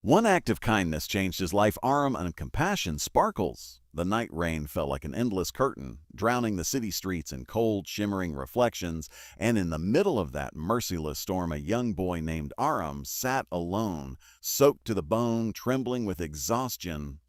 One act of kindness changed his life. Arham and compassion sparkles. The night rain fell like an endless curtain, drowning the city streets in cold, shimmering reflections, and in the middle of that merciless storm, a young boy named Arham sat alone, soaked to the bone, trembling with exhaustion,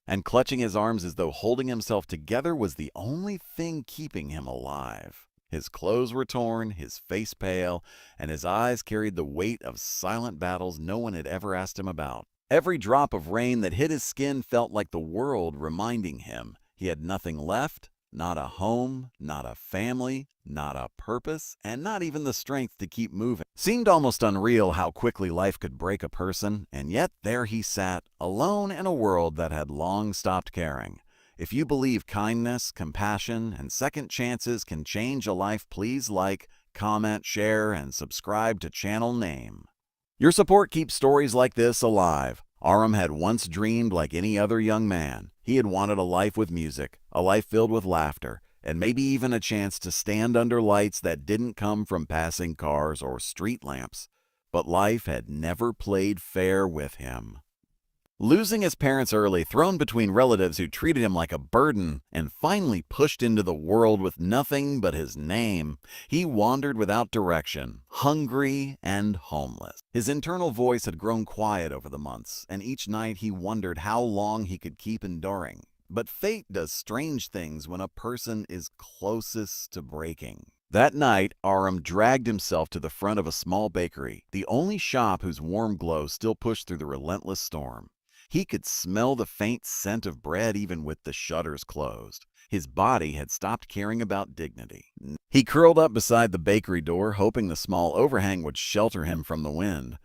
and clutching his arms as though holding himself together was the only thing keeping him alive. His clothes were torn, his face pale, and his eyes carried the weight of silent battles no one had ever asked him about. Every drop of rain that hit his skin felt like the world reminding him he had nothing left, not a home, not a family, not a purpose, and not even the strength to keep moving. Seemed almost unreal how quickly life could break a person, and yet there he sat, alone in a world that had long stopped caring. If you believe kindness, compassion, and second chances can change a life, please like, comment, share, and subscribe to channel name. Your support keeps stories like this alive. Arham had once dreamed like any other young man. He had wanted a life with music, a life filled with laughter, and maybe even a chance to stand under lights that didn't come from passing cars or street lamps. But life had never played fair with him. Losing his parents early, thrown between relatives who treated him like a burden, and finally pushed into the world with nothing but his name, he wandered without direction, hungry and homeless. His internal voice had grown quiet over the months, and each night he wondered how long he could keep enduring. But fate does strange things when a person is closest to breaking. That night, Arham dragged himself to the front of a small bakery, the only shop whose warm glow still pushed through the relentless storm. He could smell the faint scent of bread even with the shutters closed. His body had stopped caring about dignity. He curled up beside the bakery door, hoping the small overhang would shelter him from the wind.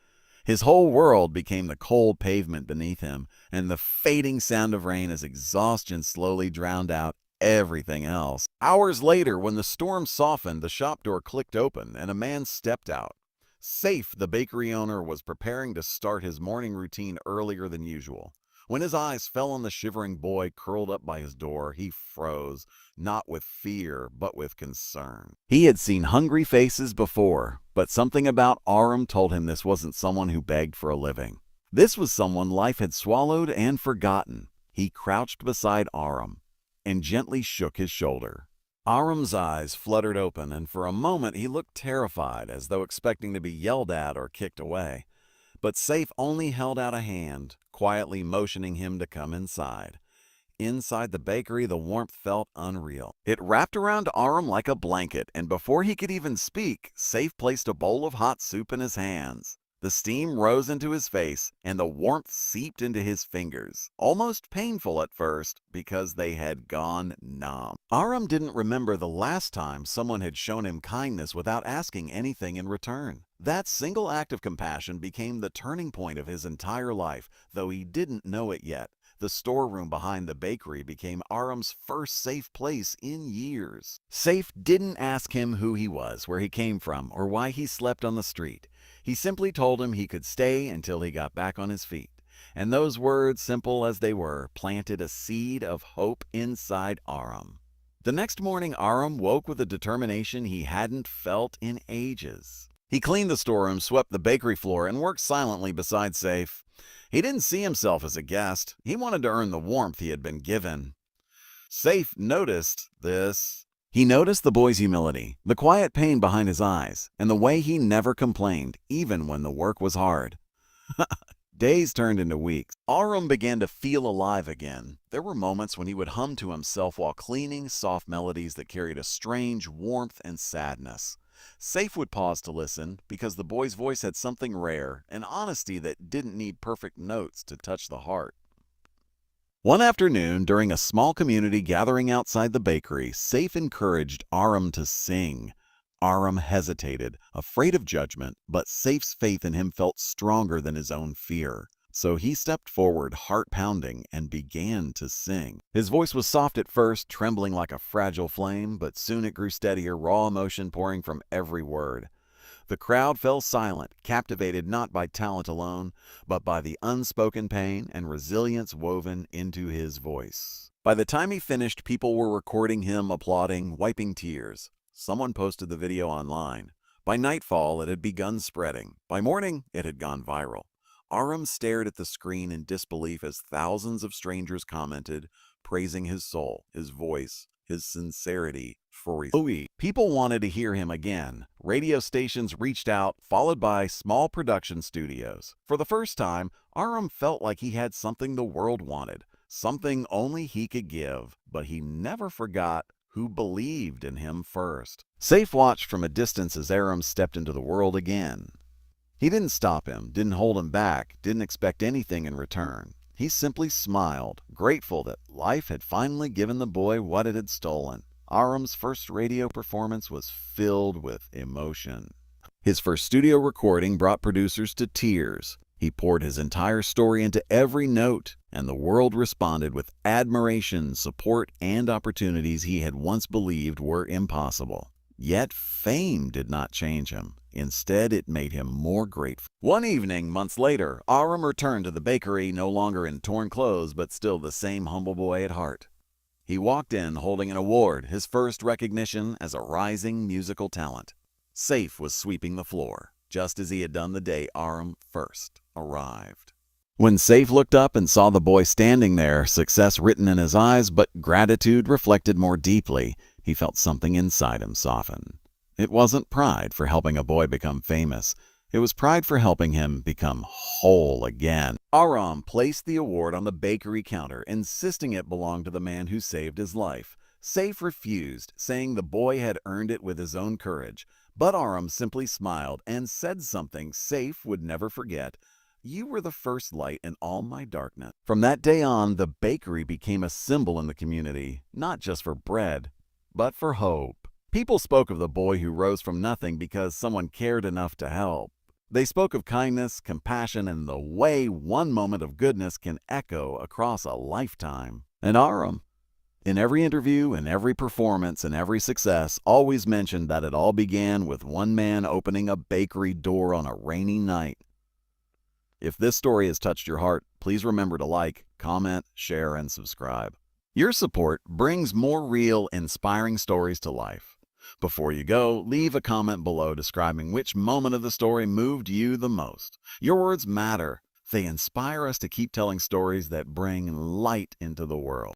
His whole world became the cold pavement beneath him, and the fading sound of rain as exhaustion slowly drowned out everything else. Hours later, when the storm softened, the shop door clicked open, and a man stepped out. Safe, the bakery owner, was preparing to start his morning routine earlier than usual. When his eyes fell on the shivering boy curled up by his door, he froze, not with fear, but with concern. He had seen hungry faces before, but something about Arham told him this wasn't someone who begged for a living. This was someone life had swallowed and forgotten. He crouched beside Arham and gently shook his shoulder. Arham's eyes fluttered open, and for a moment he looked terrified, as though expecting to be yelled at or kicked away. But Safe only held out a hand, quietly motioning him to come inside. Inside the bakery, the warmth felt unreal. It wrapped around Arham like a blanket, and before he could even speak, Safe placed a bowl of hot soup in his hands. The steam rose into his face, and the warmth seeped into his fingers, almost painful at first because they had gone numb. Arham didn't remember the last time someone had shown him kindness without asking anything in return. That single act of compassion became the turning point of his entire life, though he didn't know it yet. The storeroom behind the bakery became Arham's first safe place in years. Safe didn't ask him who he was, where he came from, or why he slept on the street. He simply told him he could stay until he got back on his feet. And those words, simple as they were, planted a seed of hope inside Arham. The next morning, Arham woke with a determination he hadn't felt in ages. He cleaned the storeroom, swept the bakery floor, and worked silently beside Safe. He didn't see himself as a guest. He wanted to earn the warmth he had been given. Safe noticed this. He noticed the boy's humility, the quiet pain behind his eyes, and the way he never complained, even when the work was hard. Days turned into weeks. Arham began to feel alive again. There were moments when he would hum to himself while cleaning, soft melodies that carried a strange warmth and sadness. Safe would pause to listen, because the boy's voice had something rare, an honesty that didn't need perfect notes to touch the heart. One afternoon, during a small community gathering outside the bakery, Safe encouraged Arham to sing. Arham hesitated, afraid of judgment, but Safe's faith in him felt stronger than his own fear. So he stepped forward, heart pounding, and began to sing. His voice was soft at first, trembling like a fragile flame, but soon it grew steadier, raw emotion pouring from every word. The crowd fell silent, captivated not by talent alone, but by the unspoken pain and resilience woven into his voice. By the time he finished, people were recording him, applauding, wiping tears. Someone posted the video online. By nightfall, it had begun spreading. By morning, it had gone viral. Arham stared at the screen in disbelief as thousands of strangers commented, praising his soul, his voice, his sincerity for People wanted to hear him again. Radio stations reached out, followed by small production studios. For the first time, Arham felt like he had something the world wanted, something only he could give, but he never forgot who believed in him first. Safe watched from a distance as Arham stepped into the world again. He didn't stop him, didn't hold him back, didn't expect anything in return. He simply smiled, grateful that life had finally given the boy what it had stolen. Arham's first radio performance was filled with emotion. His first studio recording brought producers to tears. He poured his entire story into every note, and the world responded with admiration, support, and opportunities he had once believed were impossible. Yet fame did not change him. Instead, it made him more grateful. One evening, months later, Arham returned to the bakery, no longer in torn clothes, but still the same humble boy at heart. He walked in holding an award, his first recognition as a rising musical talent. Safe was sweeping the floor, just as he had done the day Arham first arrived. When Safe looked up and saw the boy standing there, success written in his eyes, but gratitude reflected more deeply, he felt something inside him soften. It wasn't pride for helping a boy become famous. It was pride for helping him become whole again. Arham placed the award on the bakery counter, insisting it belonged to the man who saved his life. Safe refused, saying the boy had earned it with his own courage. But Arham simply smiled and said something Safe would never forget. "You were the first light in all my darkness." From that day on, the bakery became a symbol in the community, not just for bread, but for hope. People spoke of the boy who rose from nothing because someone cared enough to help. They spoke of kindness, compassion, and the way one moment of goodness can echo across a lifetime. And Arham, in every interview, in every performance, in every success, always mentioned that it all began with one man opening a bakery door on a rainy night. If this story has touched your heart, please remember to like, comment, share, and subscribe. Your support brings more real, inspiring stories to life. Before you go, leave a comment below describing which moment of the story moved you the most. Your words matter. They inspire us to keep telling stories that bring light into the world.